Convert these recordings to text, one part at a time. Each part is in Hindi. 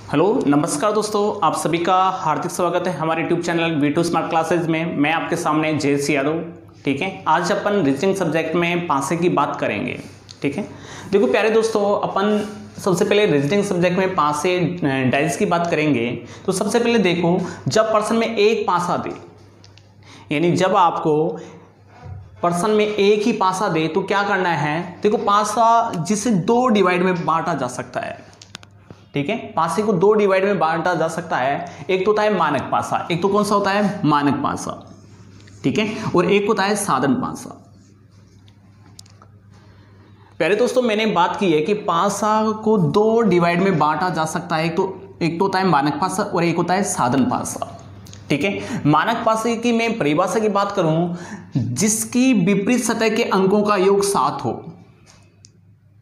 हेलो नमस्कार दोस्तों, आप सभी का हार्दिक स्वागत है हमारे YouTube channel V2 smart classes में। मैं आपके सामने जयसी यादव। ठीक है, आज अपन रीजनिंग सब्जेक्ट में पासे की बात करेंगे। ठीक है, देखो प्यारे दोस्तों, अपन सबसे पहले रीजनिंग सब्जेक्ट में पासे डाइज की बात करेंगे। तो सबसे पहले देखो, जब पर्सन में एक पासा दे, यानी जब आपको पर्सन में एक ही पासा दे तो क्या करना है। देखो, पासा जिसे दो डिवाइड में बांटा जा सकता है। ठीक है, पासे को दो डिवाइड में बांटा जा सकता है। एक तो होता है मानक पासा, एक तो कौन सा होता है मानक पासा। ठीक है, और एक होता है साधन पासा। पहले दोस्तों मैंने बात की है कि पासा को दो डिवाइड में बांटा जा सकता है। एक तो होता है मानक पासा और एक होता है साधन पासा। ठीक है, मानक पासे की मैं परिभाषा की बात करूं, जिसकी विपरीत सतह के अंकों का योग 7 हो।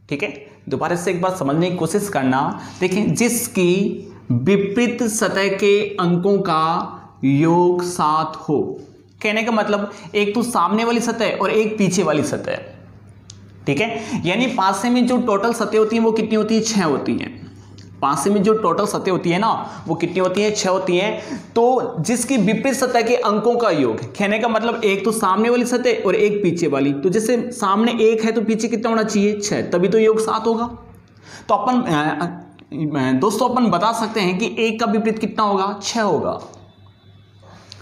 ठीक है, दोबारा से एक बार समझने की कोशिश करना। देखें, जिसकी विपरीत सतह के अंकों का योग 7 हो, कहने का मतलब एक तो सामने वाली सतह और एक पीछे वाली सतह। ठीक है, यानी पासे में जो टोटल सतह होती हैं वो कितनी होती है, 6 होती हैं। पासे में जो टोटल सतह होती है ना, वो कितनी होती है, 6 होती हैं। तो जिसकी विपरीत सतह के अंकों का योग, कहने का मतलब एक तो सामने वाली सतह और एक पीछे वाली। तो जैसे सामने 1 है तो पीछे कितना होना चाहिए, 6, तभी तो योग 7 होगा। तो अपन दोस्तों अपन बता सकते हैं कि 1 का विपरीत कितना होगा, 6 होगा।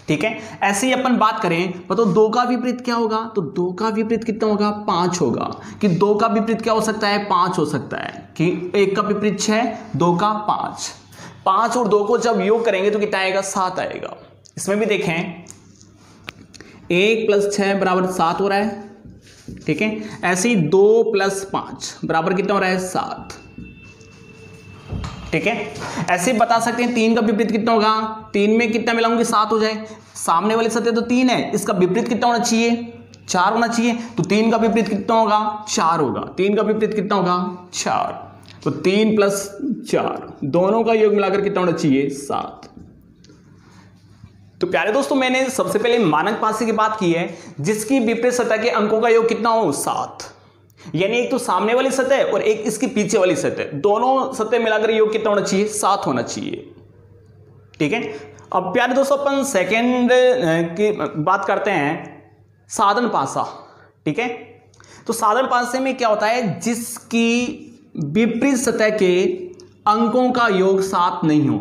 ठीक है, ऐसे ही अपन बात करें तो 2 का विपरीत क्या होगा, तो 2 का विपरीत कितना होगा, 5 होगा। कि 2 का विपरीत क्या हो सकता है, 5 हो सकता है। कि 1 का विपरीत 6, 2 का 5। 5 और 2 को जब योग करेंगे तो कितना आएगा, 7 आएगा। इसमें भी देखें, 1 + 6 = 7 हो रहा है। ठीक है, ऐसे ही 2 + 5 बराबर कितना हो रहा है, 7। ठीक है, ऐसे ही बता सकते हैं 3 का विपरीत कितना होगा, 3 में कितना मिलाऊंगे, 7 हो जाए। सामने वाली सतह तो 3 है, इसका विपरीत कितना होना चाहिए, 4 होना चाहिए। तो 3 का विपरीत कितना होगा, 4 होगा। 3 का विपरीत कितना होगा, 4। तो 3 + 4 दोनों का योग मिलाकर कितना होना चाहिए, 7। तो प्यारे दोस्तों, मैंने सबसे पहले मानक पासे की बात की है, जिसकी विपरीत सतह के अंकों का योग कितना हो, 7। यानी एक तो सामने वाली सतह और एक इसकी पीछे वाली सतह, दोनों सतह मिलाकर योग कितना होना चाहिए, 7 होना चाहिए। ठीक है, अब प्यारे दोस्तों अपन सेकंड की बात करते हैं, साधन पासा। ठीक है, तो साधन पासे में क्या होता है, जिसकी विपरीत सतह के अंकों का योग 7 नहीं हो।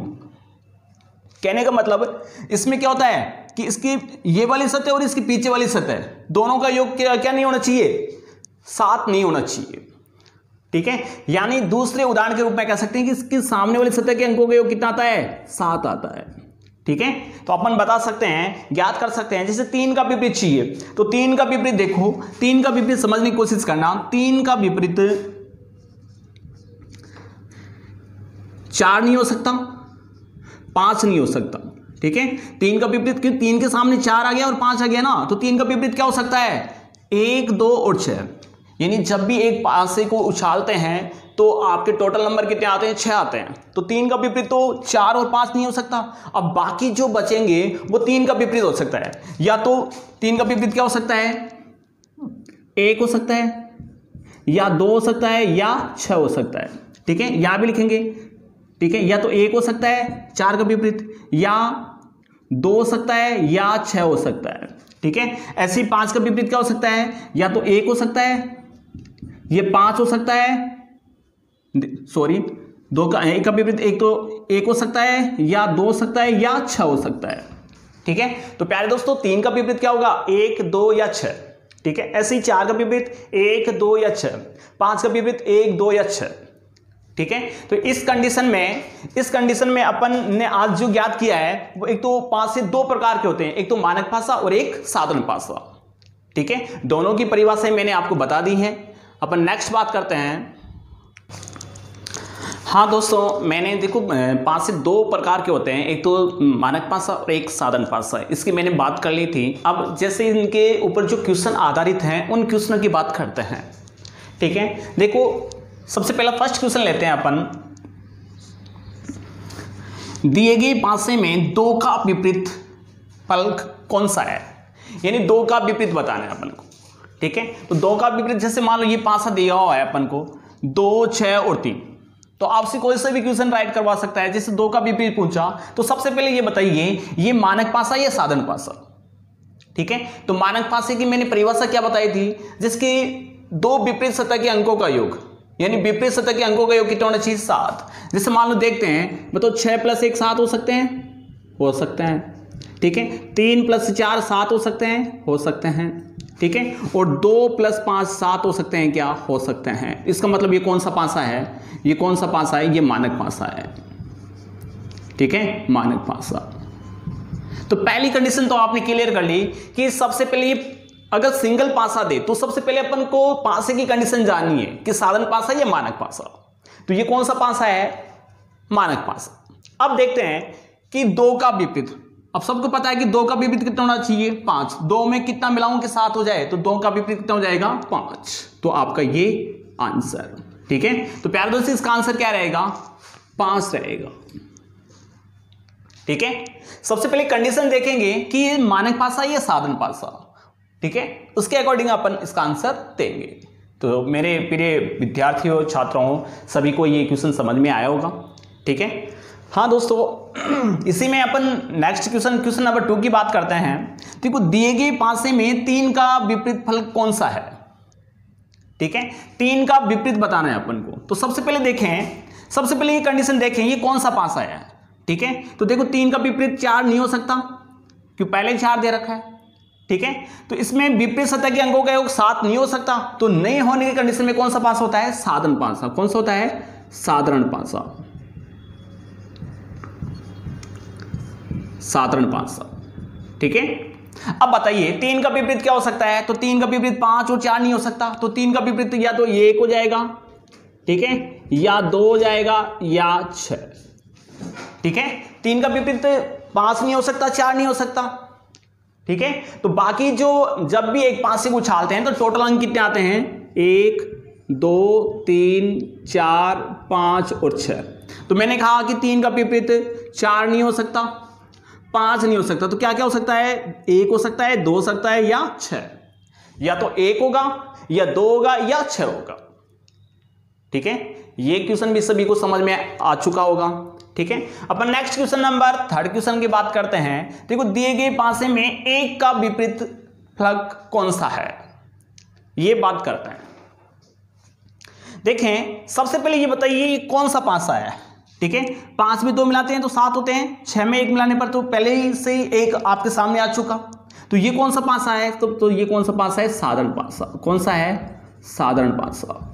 कहने का मतलब इसमें क्या होता है कि इसकी ये वाली सतह और इसकी पीछे वाली सतह दोनों का योग क्या नहीं होना चाहिए, 7 नहीं होना चाहिए। ठीक है, यानी दूसरे उदाहरण के रूप में कह सकते हैं कि इसकी सामने वाली सतह के अंकों का योग कितना आता है, 7 आता है। ठीक है, तो अपन बता सकते हैं, ज्ञात कर सकते हैं। जैसे 3 का विपरीत चाहिए, तो 3 का विपरीत देखो, 3 का विपरीत समझने की कोशिश करना। 3 का विपरीत 4 नहीं हो सकता, 5 नहीं हो सकता। ठीक है, 3 का विपरीत, क्योंकि 3 के सामने 4 आ गया और 5 आ गया ना, तो 3 का विपरीत क्या हो सकता है, 1, 2 और 6। यानी जब भी एक पासे को उछालते हैं तो आपके टोटल नंबर कितने आते हैं, 6 आते हैं। तो 3 का विपरीत तो 4 और 5 नहीं हो सकता। अब बाकी जो बचेंगे वो 3 का विपरीत हो सकता है। या तो 3 का विपरीत क्या हो सकता है, 1 हो सकता है, या 2 हो सकता है, या 6 हो सकता है। ठीक है, यहां भी लिखेंगे। ठीक है, या तो 1 हो सकता है 4 का विपरीत, या 2 हो सकता है, या 6 हो सकता है। ठीक है, ऐसे ही 5 का विपरीत क्या हो सकता है, या तो 1 हो सकता है, ये 5 हो सकता है, सॉरी 2 का 1 का विपरीत, एक तो 1 हो सकता है, या 2 हो सकता है, या 6 हो सकता है। ठीक है, तो प्यारे दोस्तों 3 का विपरीत क्या होगा, 1, 2 या 6। ठीक है, ऐसे ही 4 का विपरीत 1, 2 या 6। 5 का विपरीत 1, 2 या 6। ठीक है, तो इस कंडीशन में अपन ने आज जो ज्ञात किया है वो एक तो पासे 2 प्रकार के होते हैं, एक तो मानक पासा और एक साधन पासा। ठीक है, दोनों की परिभाषाएं मैंने आपको बता दी हैं। अपन नेक्स्ट बात करते हैं। हाँ दोस्तों, मैंने देखो पासे 2 प्रकार के होते हैं, एक तो मानक पासा और एक साधन पासा। इसकी मैंने बात कर ली थी। अब जैसे इनके ऊपर जो क्वेश्चन आधारित हैं उन क्वेश्चनों की बात करते हैं। ठीक है, देखो सबसे पहला फर्स्ट क्वेश्चन लेते हैं अपन। दिए गए पासे में 2 का विपरीत फलक कौन सा है, यानी 2 का विपरीत बताना है अपन को। ठीक है, तो 2 का विपरीत, जैसे मान लो ये पासा दिया हुआ है अपन को 2, 6 और 3, तो आपसे कोई सा भी क्वेश्चन राइट करवा सकता है। जैसे 2 का विपरीत पूछा तो सबसे पहले ये बताइए ये मानक पासा या साधन पासा। ठीक है, तो मानक पासे की मैंने परिभाषा क्या बताई थी, जिसकी 2 विपरीत सतह के अंकों का योग, यानी विपरीत सतह के अंकों का योग कितना होना चाहिए 7। जैसे मान लो देखते हैं, बताओ 6 + 1 7 हो सकते हैं। ठीक है, 3 + 4 7 हो सकते हैं। ठीक है, और 2 + 5 7 हो सकते हैं, क्या हो सकते हैं। इसका मतलब ये कौन सा पासा है, ये मानक पासा है। ठीक है, मानक पासा। तो पहली कंडीशन तो आपने क्लियर कर ली कि सबसे पहले अगर सिंगल पासा दे तो सबसे पहले अपन को पासे की कंडीशन जाननी है कि साधन पासा या मानक पासा। तो ये कौन सा पासा है, मानक पासा। अब देखते हैं कि 2 का विपरीत, अब सबको पता है कि 2 का विपरीत कितना होना चाहिए 5। 2 में कितना मिलाऊं कि 7 हो जाए, तो 2 का विपरीत कितना हो जाएगा 5। तो आपका ये आंसर। ठीक है, तो प्यारे दोस्तों इसका आंसर क्या रहेगा 5 रहेगा। ठीक है, सबसे पहले कंडीशन देखेंगे कि ये मानक पासा या साधन पासा। ठीक है, उसके अकॉर्डिंग अपन इसका आंसर देंगे। तो मेरे प्रिय विद्यार्थियों, छात्रों, सभी को ये क्वेश्चन समझ में आया होगा। ठीक है, हाँ दोस्तों, इसी में अपन नेक्स्ट क्वेश्चन नंबर 2 की बात करते हैं। देखो दिए गए पासे में 3 का विपरीत फल कौन सा है। ठीक है, 3 का विपरीत बताना है अपन को। तो सबसे पहले ये कंडीशन देखें, ये कौन सा पासा है। ठीक है, तो देखो 3 का विपरीत 4 नहीं हो सकता, क्यों पहले 4 दे रखा है। ठीक है, तो इसमें विपरीत सतह के अंकों का योग 7 नहीं हो सकता। तो नहीं होने की कंडीशन में कौन सा पासा होता है, साधन पासा। कौन सा होता है, साधारण पासा। साधारण पासा। ठीक है, अब बताइए 3 का विपरीत क्या हो सकता है। तो 3 का विपरीत 5 और 4 नहीं हो सकता। तो 3 का विपरीत या तो 1 हो जाएगा, ठीक है, या 2 हो जाएगा, या 6। ठीक है, 3 का विपरीत 5 नहीं हो सकता, 4 नहीं हो सकता। ठीक है, तो बाकी जो जब भी एक पासे को उछालते हैं तो टोटल अंक कितने आते हैं, 1 2 3 4 5 और 6। तो मैंने कहा कि 3 का विपरीत 4 नहीं हो सकता, 5 नहीं हो सकता। तो क्या क्या हो सकता है, 1 हो सकता है, 2 हो सकता है, या 6। या तो 1 होगा, या 2 होगा, या 6 होगा। ठीक है, ये क्वेश्चन भी सभी को समझ में आ चुका होगा। ठीक है, अपन नेक्स्ट क्वेश्चन नंबर 3 क्वेश्चन की बात करते हैं। देखो दिए गए पासे में 1 का विपरीत फलक कौन सा है, ये बात करते हैं। देखें सबसे पहले ये बताइए ये कौन सा पासा है। ठीक है, 5 में 2 मिलाते हैं तो 7 होते हैं, 6 में 1 मिलाने पर तो पहले ही से 1 आपके सामने आ चुका। तो ये कौन सा पासा है, तो ये कौन सा पासा है, साधारण पासा। कौन सा है, साधारण पासा।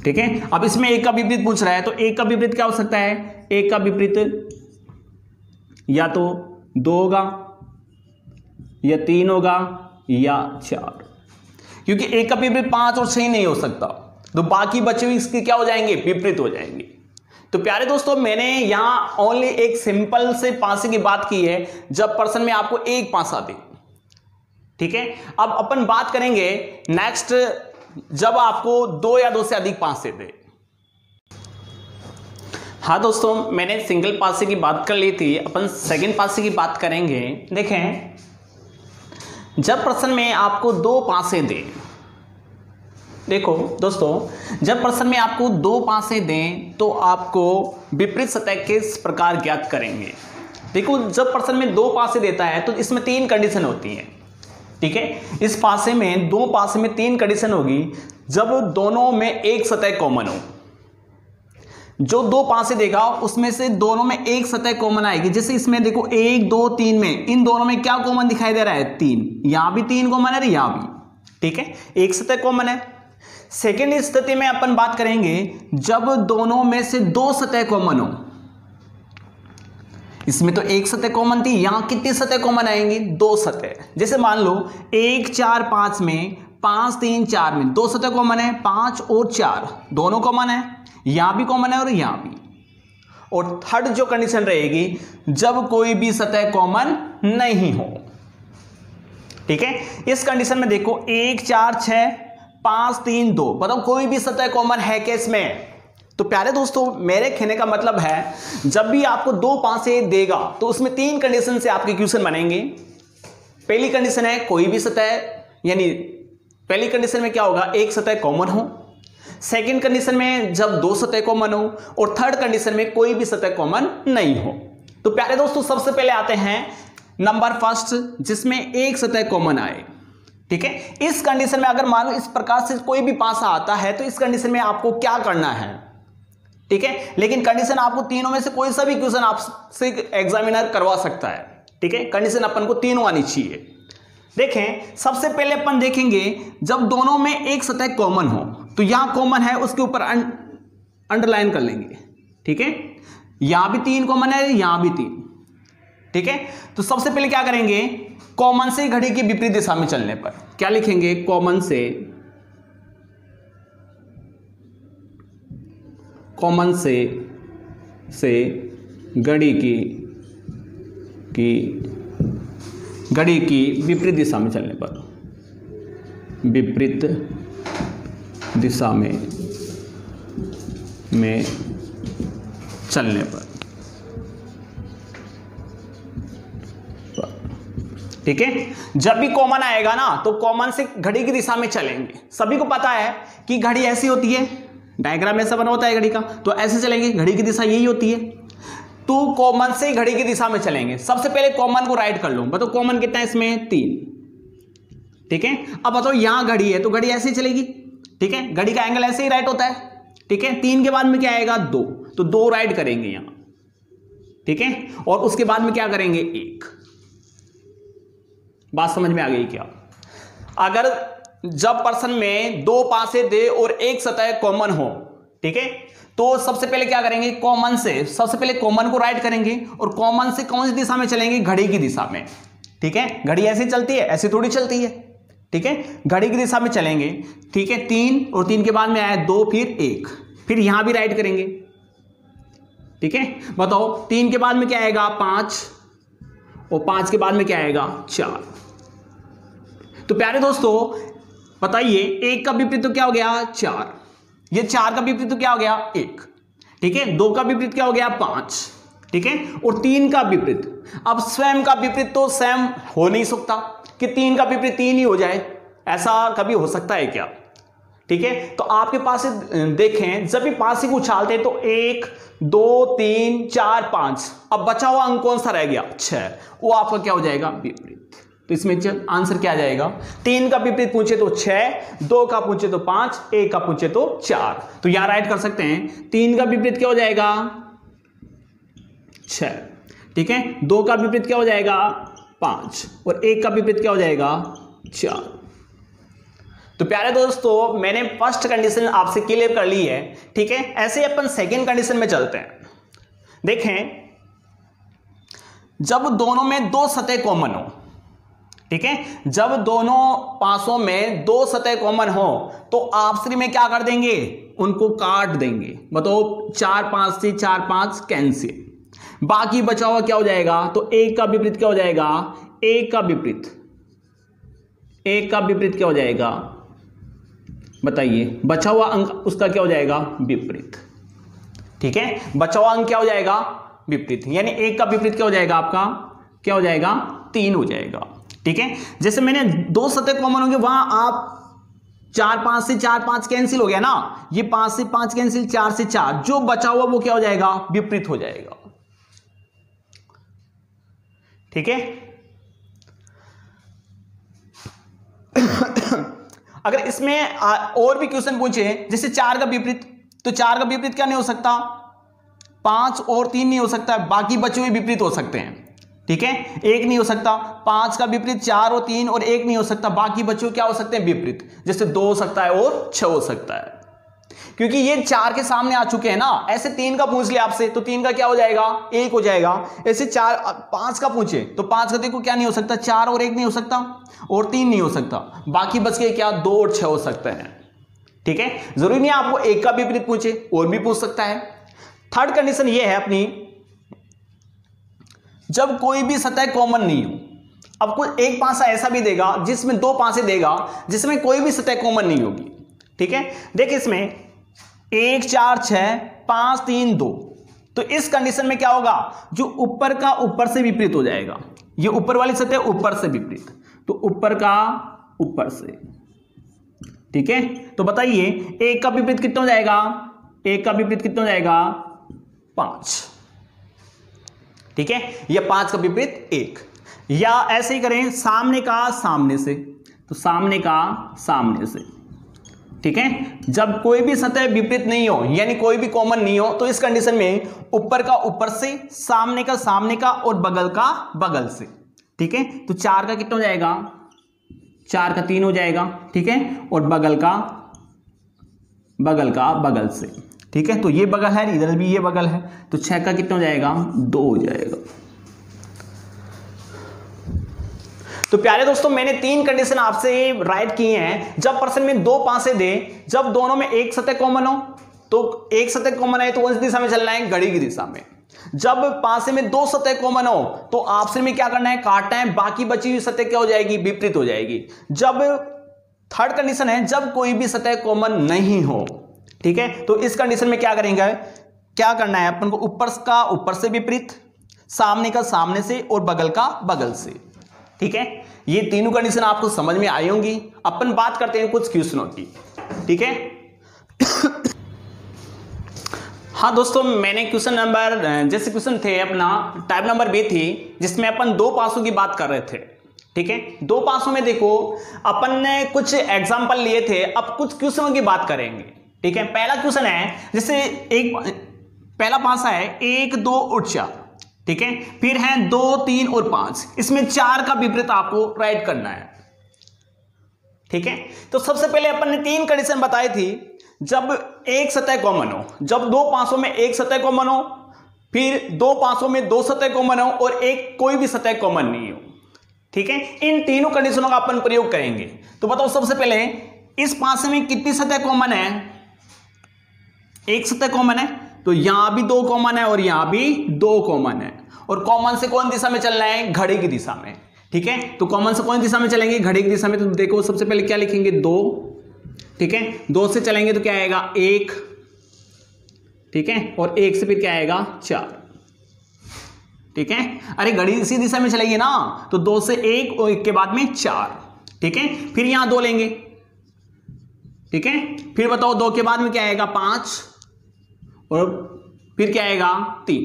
ठीक है, अब इसमें 1 का विपरीत पूछ रहा है, तो 1 का विपरीत क्या हो सकता है, 1 का विपरीत या तो 2 होगा, या 3 होगा, या 4। क्योंकि 1 का विपरीत 5 और 6 नहीं हो सकता, तो बाकी बचे हुए इसके क्या हो जाएंगे, विपरीत हो जाएंगे। तो प्यारे दोस्तों मैंने यहां ओनली एक सिंपल से पासे की बात की है, जब प्रश्न में आपको एक पासा दे। ठीक है, अब अपन बात करेंगे नेक्स्ट, जब आपको 2 या 2 से अधिक पासे दे। हाँ दोस्तों, मैंने सिंगल पासे की बात कर ली थी, अपन सेकंड पासे की बात करेंगे। देखें जब प्रश्न में आपको 2 पासे दे, देखो दोस्तों जब प्रश्न में आपको 2 पासे दें तो आपको विपरीत सतह किस प्रकार ज्ञात करेंगे। देखो जब प्रश्न में 2 पासे देता है तो इसमें 3 कंडीशन होती हैं। ठीक है, इस पासे में 2 पासे में 3 कंडीशन होगी, जब दोनों में एक सतह कॉमन हो। जो 2 पासे देगा उसमें से दोनों में एक सतह कॉमन आएगी। जैसे इसमें देखो 1 2 3 में इन दोनों में क्या कॉमन दिखाई दे रहा है, 3। यहां भी 3 कॉमन है, यहां भी। ठीक है, एक सतह कॉमन है। सेकेंड स्थिति में अपन बात करेंगे जब दोनों में से 2 सतह कॉमन हो। इसमें तो एक सतह कॉमन थी, यहां कितनी सतह कॉमन आएंगी, 2 सतह। जैसे मान लो 1 4 5 में 5 3 4 में 2 सतह कॉमन है, 5 और 4 दोनों कॉमन है, यहां भी कॉमन है और यहां भी। और थर्ड जो कंडीशन रहेगी जब कोई भी सतह कॉमन नहीं हो। ठीक है, इस कंडीशन में देखो 1 4 6 5 3 2, बताओ कोई भी सतह कॉमन है क्या इसमें। तो प्यारे दोस्तों मेरे कहने का मतलब है जब भी आपको 2 पासे देगा तो उसमें 3 कंडीशन से आपके क्वेश्चन बनेंगे। पहली कंडीशन है कोई भी सतह, यानी पहली कंडीशन में क्या होगा, एक सतह कॉमन हो। सेकंड कंडीशन में जब दो सतह कॉमन हो, और थर्ड कंडीशन में कोई भी सतह कॉमन नहीं हो। तो प्यारे दोस्तों सबसे पहले आते हैं नंबर फर्स्ट, जिसमें एक सतह कॉमन आए। ठीक है, इस कंडीशन में अगर मान लो इस प्रकार से कोई भी पासा आता है तो इस कंडीशन में आपको क्या करना है। ठीक है, लेकिन कंडीशन आपको तीनों में से कोई सा भी क्वेश्चन आपसे एग्जामिनर करवा सकता है। ठीक है, कंडीशन अपन को तीनों आनी चाहिए। देखें, सबसे पहले अपन देखेंगे जब दोनों में एक सतह कॉमन हो, तो यहां कॉमन है उसके ऊपर अंडरलाइन कर लेंगे। ठीक है, यहां भी 3 कॉमन है, यहां भी 3। ठीक है, तो सबसे पहले क्या करेंगे, कॉमन से घड़ी की विपरीत दिशा में चलने पर क्या लिखेंगे, कॉमन से घड़ी की विपरीत दिशा में चलने पर, विपरीत दिशा में चलने पर। ठीक है, जब भी कॉमन आएगा ना तो कॉमन से घड़ी की दिशा में चलेंगे। सभी को पता है कि घड़ी ऐसी होती है, डायग्राम ऐसा बना होता है घड़ी का, तो ऐसे चलेंगे, घड़ी की दिशा यही होती है। तो कॉमन से घड़ी की दिशा में चलेंगे। सबसे पहले कॉमन को राइट कर लो, बताओ कॉमन कितना है इसमें, 3। ठीक है, अब बताओ यहां घड़ी है तो घड़ी ऐसे ही चलेगी। ठीक है, घड़ी का एंगल ऐसे ही राइट होता है। ठीक है, 3 के बाद में क्या आएगा, 2, तो 2 राइट करेंगे यहां। ठीक है, और उसके बाद में क्या करेंगे, 1। बात समझ में आ गई क्या? अगर जब पर्सन में 2 पासे दे और एक सतह कॉमन हो, ठीक है, तो सबसे पहले क्या करेंगे, कॉमन से सबसे पहले कॉमन को राइट करेंगे, और कॉमन से कौन सी दिशा में चलेंगे, घड़ी की दिशा में। ठीक है, घड़ी ऐसे चलती है, ऐसे थोड़ी चलती है। ठीक है, घड़ी की दिशा में चलेंगे। ठीक है, 3 और 3 के बाद में आया 2, फिर 1, फिर यहां भी राइट करेंगे। ठीक है, बताओ 3 के बाद में क्या आएगा, 5, और 5 के बाद में क्या आएगा, 4। तो प्यारे दोस्तों बताइए, 1 का विपरीत तो क्या हो गया, 4। ये 4 का विपरीत तो क्या हो गया, 1। ठीक है, 2 का विपरीत क्या हो गया, 5। ठीक है, और 3 का विपरीत, अब स्वयं का विपरीत तो स्वयं हो नहीं सकता कि 3 का विपरीत 3 ही हो जाए, ऐसा कभी हो सकता है क्या? ठीक है, तो आपके पास देखें, जब भी पासे को उछालते हैं तो 1, 2, 3, 4, 5, अब बचा हुआ अंक कौन सा रह गया, 6, वो आपका क्या हो जाएगा, विपरीत। तो इसमें आंसर क्या आ जाएगा, 3 का विपरीत पूछे तो 6, 2 का पूछे तो 5, 1 का पूछे तो 4। तो यहां राइट कर सकते हैं, 3 का विपरीत क्या हो जाएगा, 6। ठीक है, 2 का विपरीत क्या हो जाएगा, 5, और 1 का विपरीत क्या हो जाएगा, 4। तो प्यारे दोस्तों मैंने फर्स्ट कंडीशन आपसे क्लियर कर ली है। ठीक है, ऐसे ही अपन सेकेंड कंडीशन में चलते हैं। देखें, जब दोनों में 2 सतह कॉमन हो, ठीक है, जब दोनों पासों में 2 सतह कॉमन हो तो आपसी में क्या कर देंगे, उनको काट देंगे। बताओ 4, 5 से 4, 5 कैंसिल, बाकी बचा हुआ क्या हो जाएगा, तो 1 का विपरीत क्या हो जाएगा, 1 का विपरीत क्या हो जाएगा, बताइए, बचा हुआ अंक उसका क्या हो जाएगा, विपरीत। ठीक है, बचा हुआ अंक क्या हो जाएगा, विपरीत, यानी 1 का विपरीत क्या हो जाएगा, आपका क्या हो जाएगा, 3 हो जाएगा। ठीक है, जैसे मैंने 2 सतह कॉमन होंगे, वहां आप 4, 5 से 4, 5 कैंसिल हो गया ना, ये 5 से 5 कैंसिल, 4 से 4, जो बचा हुआ वो क्या हो जाएगा, विपरीत हो जाएगा। ठीक है, अगर इसमें और भी क्वेश्चन पूछे, जैसे 4 का विपरीत, तो 4 का विपरीत क्या नहीं हो सकता, 5 और 3 नहीं हो सकता, बाकी बचे हुए विपरीत हो सकते हैं। ठीक है, 1 नहीं हो सकता, 5 का विपरीत 4 और 3 और 1 नहीं हो सकता, बाकी बच्चों क्या हो सकते हैं, विपरीत, जैसे 2 हो सकता है और 6 हो सकता है। क्योंकि ये 4 के सामने आ चुके हैं ना, ऐसे 3 का पूछ लिया आपसे तो 3 का क्या हो जाएगा, 1 हो जाएगा। ऐसे 5 का पूछे तो 5 का देखो क्या नहीं हो सकता, 4 और 1 नहीं हो सकता, और 3 नहीं हो सकता, बाकी बच गए क्या, 2 और 6 हो सकते हैं। ठीक है, जरूरी नहीं आपको 1 का विपरीत पूछे, और भी पूछ सकता है। थर्ड कंडीशन ये है अपनी, जब कोई भी सतह कॉमन नहीं हो। अब कोई एक पासा ऐसा भी देगा जिसमें 2 पासे देगा जिसमें कोई भी सतह कॉमन नहीं होगी। ठीक है, देखिए इसमें 1, 4, 6, 5, 3, 2, तो इस कंडीशन में क्या होगा, जो ऊपर का ऊपर से विपरीत हो जाएगा, ये ऊपर वाली सतह ऊपर से विपरीत, तो ऊपर का ऊपर से ठीक है, तो बताइए एक का विपरीत कितना हो जाएगा, एक का विपरीत कितना हो जाएगा 5, ठीक है, या 5 का विपरीत 1, या ऐसे ही करें सामने का सामने से, तो सामने का सामने से, ठीक है, जब कोई भी सतह विपरीत नहीं हो यानी कोई भी कॉमन नहीं हो तो इस कंडीशन में ऊपर का ऊपर से, सामने का सामने का और बगल का बगल से, ठीक है, तो 4 का कितना हो जाएगा, 4 का 3 हो जाएगा, ठीक है, और बगल का बगल से, ठीक है, तो ये बगल है, इधर भी ये बगल है, तो 6 का कितना हो जाएगा 2 हो जाएगा। तो प्यारे दोस्तों मैंने 3 कंडीशन आपसे राइट किए हैं। जब प्रश्न में 2 पासे दे, जब दोनों में एक सतह कॉमन हो, तो एक सतह कॉमन है तो उस दिशा में चलना है घड़ी की दिशा में। जब पासे में 2 सतह कॉमन हो तो आपसे में क्या करना है, काटना है, बाकी बची हुई सतह क्या हो जाएगी, विपरीत हो जाएगी। जब थर्ड कंडीशन है जब कोई भी सतह कॉमन नहीं हो, ठीक है, तो इस कंडीशन में क्या करेंगे, क्या करना है अपन को, ऊपर का ऊपर से विपरीत, सामने का सामने से और बगल का बगल से, ठीक है। ये तीनों कंडीशन आपको समझ में आई होंगी। अपन बात करते हैं कुछ क्वेश्चनों की, ठीक है। हाँ दोस्तों मैंने क्वेश्चन नंबर, जैसे क्वेश्चन थे अपना टाइप नंबर बी थी जिसमें अपन 2 पासों की बात कर रहे थे, ठीक है। 2 पासों में देखो अपन ने कुछ एग्जांपल लिए थे, अब कुछ क्वेश्चनों की बात करेंगे, ठीक है। पहला क्वेश्चन है, जैसे एक पहला पासा है 1 2 और 4, ठीक है, फिर है 2 3 और 5, इसमें 4 का विपरीत आपको राइट करना है, ठीक है। तो सबसे पहले अपन ने 3 कंडीशन बताई थी, जब एक सतह कॉमन हो, जब 2 पासों में एक सतह कॉमन हो, फिर 2 पासों में 2 सतह कॉमन हो और एक कोई भी सतह कॉमन नहीं हो, ठीक है। इन तीनों कंडीशनों का अपन प्रयोग करेंगे। तो बताओ सबसे पहले इस पासे में कितनी सतह कॉमन है, एक सतह कॉमन है, तो यहां भी 2 कॉमन है और यहां भी 2 कॉमन है, और कॉमन से कौन दिशा में चलना है, घड़ी की दिशा में, ठीक है। तो कॉमन से कौन दिशा में चलेंगे, घड़ी की दिशा में। तो देखो सबसे पहले क्या लिखेंगे 2, ठीक है, 2 से चलेंगे तो क्या आएगा 1, ठीक है, और 1 से फिर क्या आएगा 4, ठीक है। अरे घड़ी इसी दिशा में चलेगी ना, तो 2 से 1 और 1 के बाद में 4, ठीक है, फिर यहां 2 लेंगे, ठीक है, फिर बताओ 2 के बाद में क्या आएगा 5 और फिर क्या आएगा 3।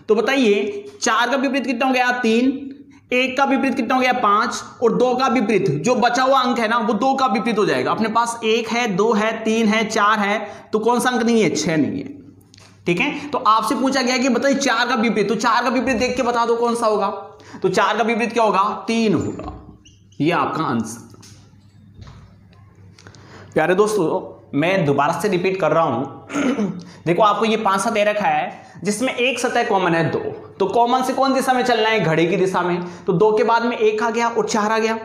तो बताइए 4 का विपरीत कितना हो गया 3, 1 का विपरीत कितना हो गया 5, और 2 का विपरीत जो बचा हुआ अंक है ना वो 2 का विपरीत हो जाएगा। अपने पास 1 है, 2 है, 3 है, 4 है, तो कौन सा अंक नहीं है, 6 नहीं है, ठीक है। तो आपसे पूछा गया कि बताइए 4 का विपरीत, तो 4 का विपरीत देख के बता दो कौन सा होगा। तो 4 का विपरीत क्या होगा, 3 होगा, ये आपका आंसर। प्यारे दोस्तों मैं दोबारा से रिपीट कर रहा हूं देखो आपको ये 5 सा दे रखा है जिसमें एक सतह कॉमन है 2, तो कॉमन से कौन दिशा में चलना है, घड़ी की दिशा में। तो 2 के बाद में 1 आ गया और 4 आ गया,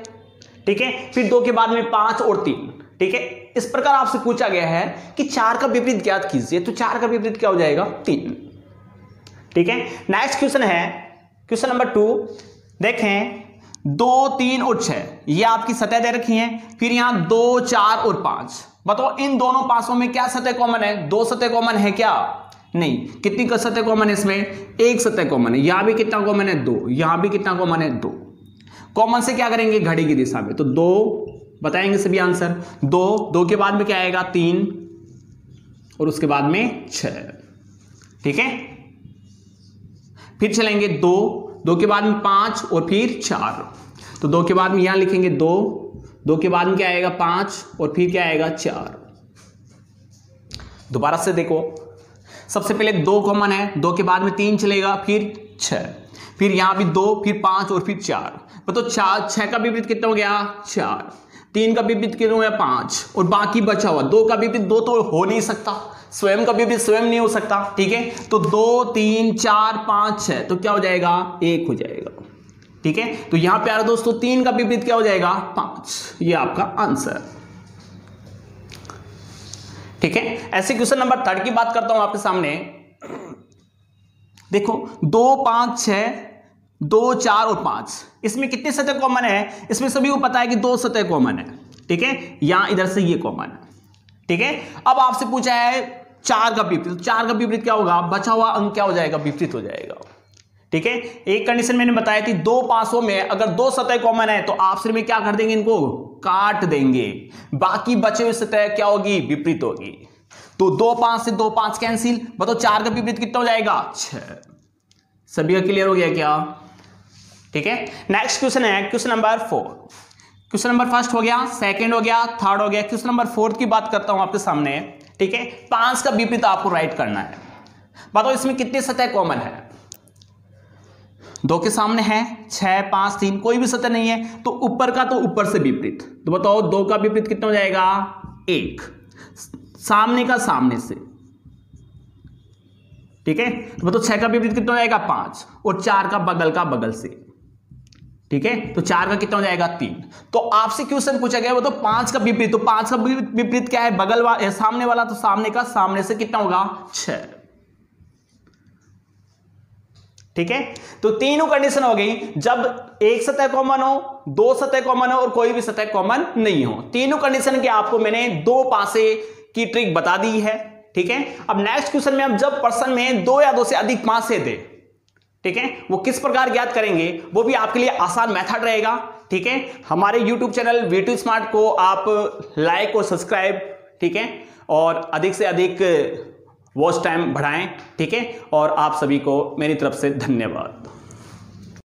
ठीक है, फिर 2 के बाद में 5 और 3, ठीक है। इस प्रकार आपसे पूछा गया है कि 4 का विपरीत ज्ञात कीजिए, तो 4 का विपरीत क्या हो जाएगा 3, ठीक है। नेक्स्ट क्वेश्चन है क्वेश्चन नंबर 2, देखें 2 3 और 6 ये आपकी सतह दे रखी है, फिर यहां 2 4 और 5, बताओ इन दोनों पासों में क्या सतह कॉमन है, 2 सतह कॉमन है क्या, नहीं। कितनी का सतह कॉमन है इसमें, एक सतह कॉमन है। यहां भी कितना कॉमन है 2, यहां भी कितना कॉमन है 2। कॉमन से क्या करेंगे, घड़ी की दिशा में, तो 2 बताएंगे सभी आंसर। 2 के बाद में क्या आएगा 3 और उसके बाद में 6, ठीक है। फिर चलेंगे 2 के बाद में 5 और फिर 4, तो 2 के बाद में यहां लिखेंगे 2 के बाद में क्या आएगा 5 और फिर क्या आएगा 4। दोबारा से देखो सबसे पहले 2 कॉमन है, 2 के बाद में 3 चलेगा, फिर 6, फिर यहां भी 2, फिर 5 और फिर 4। तो 6 का विपरीत कितना हो गया 4, 3 का विपरीत कितना हो गया 5, और बाकी बचा हुआ 2 का विपरीत 2 तो हो नहीं सकता, स्वयं का विपरीत स्वयं नहीं हो सकता, ठीक है। तो 2 3 4 5 6, तो क्या हो जाएगा 1 हो जाएगा, ठीक है। तो यहां प्यारे दोस्तों 3 का विपरीत क्या हो जाएगा 5, ये आपका आंसर, ठीक है। ऐसे क्वेश्चन नंबर 3 की बात करता हूं आपके सामने। देखो 2 5 6 2 4 और 5, इसमें कितने सतह कॉमन है, इसमें सभी को पता है कि 2 सतह कॉमन है, ठीक है। यहां इधर से ये कॉमन है, ठीक है। अब आपसे पूछा है 4 का विपरीत, 4 का विपरीत क्या होगा, बचा हुआ अंक क्या हो जाएगा, विपरीत हो जाएगा, ठीक है। एक कंडीशन मैंने बताई थी, दो पासों में अगर दो सतह कॉमन है तो आपस में क्या कर देंगे, इनको काट देंगे, बाकी बचे हुए सतह क्या होगी, विपरीत होगी। तो 2 5 से 2 5 कैंसिल, बताओ 4 का विपरीत कितना हो जाएगा, 6। सभी का क्लियर हो गया क्या? ठीक है। नेक्स्ट क्वेश्चन है question number 4। Question number first हो गया, सेकंड हो गया, थर्ड हो गया। क्वेश्चन नंबर 4 की बात करता हूं आपके सामने। ठीक है, 5 का विपरीत आपको राइट करना है। बताओ इसमें कितनी सतह कॉमन है? 2 के सामने है 6 5 3, कोई भी सतह नहीं है, तो ऊपर का तो ऊपर से विपरीत। तो बताओ 2 का विपरीत कितना हो जाएगा, 1, सामने का सामने से। ठीक है, तो बताओ 6 का विपरीत कितना हो जाएगा, 5, और 4 का बगल से। ठीक है, तो 4 का कितना हो जाएगा, 3। तो आपसे क्वेश्चन पूछा गया वो तो 5 का विपरीत, तो 5 का विपरीत क्या है, बगल वाला, सामने वाला, तो सामने का सामने से कितना होगा, 6। ठीक है, तो तीनों कंडीशन हो गई, जब एक सतह कॉमन हो, 2 सतह कॉमन हो और कोई भी सतह कॉमन नहीं हो। तीनों कंडीशन के आपको मैंने 2 पासे की ट्रिक बता दी है। ठीक है, अब नेक्स्ट क्वेश्चन में, अब जब प्रश्न में 2 या 2 से अधिक पासे दे, ठीक है, वो किस प्रकार ज्ञात करेंगे, वो भी आपके लिए आसान मेथड रहेगा। ठीक है, हमारे YouTube चैनल V2 स्मार्ट को आप लाइक और सब्सक्राइब, ठीक है, और अधिक से अधिक वॉच टाइम बढ़ाएं। ठीक है, और आप सभी को मेरी तरफ से धन्यवाद।